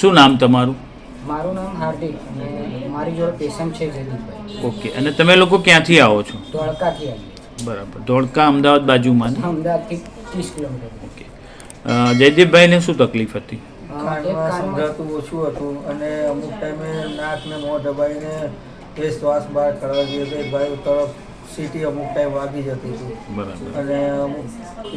શું નામ તમારું? મારું નામ હાર્દિક અને મારી જોડે પેશન્ટ છે જયદીપભાઈ. ઓકે, અને તમે લોકો ક્યાંથી આવો છો? ધોળકાથી આવીએ. બરાબર, ધોળકા અમદાવાદ બાજુમાં ને? અમદાવાદથી 30 કિલોમીટર. ઓકે, જયદીપભાઈને શું તકલીફ હતી? કાનમાં સંભળાતું ઓછું હતું અને અમુક ટાઈમે નાક ને મોં દબાઈને એ શ્વાસ બહાર કાઢવા જઈએ તો એ બાજુ તરફ સીટી અમુક ટાઈમ વાગી જતી હતી. બરાબર. અને અમુક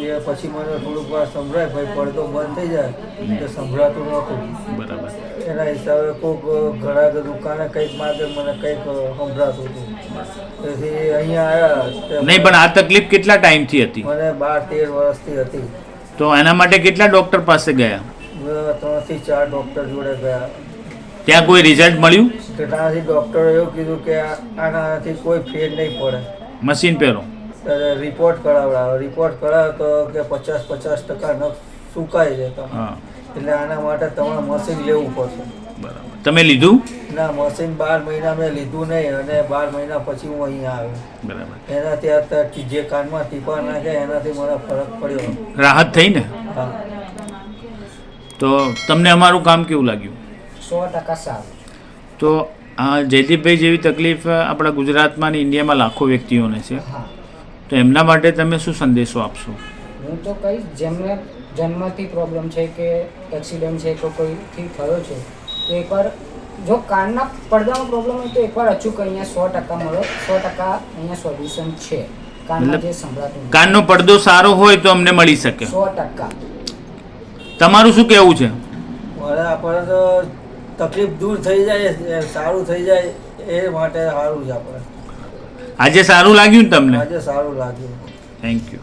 એ પછી મને થોડુંક વાર સંભળાય ભાઈ પડતો બંધ થઈ જાય તો સંભળાતું નહોતું. બરાબર. એના હિસાબે કોઈક ઘણા દુકાને કંઈક માગે મને કંઈક સંભળાતું હતું. તેથી અહીંયા આવ્યા. નહીં, પણ આ તકલીફ કેટલા ટાઈમથી હતી? મને 12-13 વર્ષથી હતી. તો એના માટે કેટલા ડૉક્ટર પાસે ગયા? 3 થી 4 ડૉક્ટર જોડે ગયા. ત્યાં કોઈ રિઝલ્ટ મળ્યું? ત્યાંથી ડૉક્ટરે એવું કીધું કે આનાથી કોઈ ફેર નહીં પડે, મશીન પહેરો. રિપોર્ટ કરાવડાવો. રિપોર્ટ કરાવો તો કે 50% નખ સુકાઈ જાય. હા, એટલે આના માટે તમારે મશીન લેવું પડશે. બરાબર. તમે લીધું? ના, મશીન 12 મહિના મેં લીધું નહીં અને 12 મહિના પછી હું અહીંયા આવ્યો. બરાબર. એનાથી અત્યારે જે કાનમાં ટીપા નાખ્યા એનાથી મને ફરક પડ્યો. રાહત થઈ ને? હા. તો તમને અમારું કામ કેવું લાગ્યું? 100% સારું. તો જયદીપભાઈ જેવી તકલીફ આપણા ગુજરાતમાં અને ઇન્ડિયામાં લાખો વ્યક્તિઓને છે. હા, તો એમના માટે તમે શું સંદેશો આપશો? હું તો કહીશ જેમને જન્મથી પ્રોબ્લેમ છે કે એક્સિડન્ટ છે કે કોઈથી થયો છે તો એકવાર જો કાનના પડદાનો પ્રોબ્લેમ હોય તો એકવાર અચૂક અહીંયા 100% મળો. 100% અહીંયા સોલ્યુશન છે. કાનમાં જે સંભળાતું નથી. કાનનો પડદો સારો હોય તો અમને મળી શકે. 100%. તમારું શું કહેવું છે? મને આપણે તો તકલીફ દૂર થઈ જાય, સારું થઈ જાય એ માટે સારું છે. આપણે આજે સારું લાગ્યું ને તમને? આજે સારું લાગ્યું. Thank you.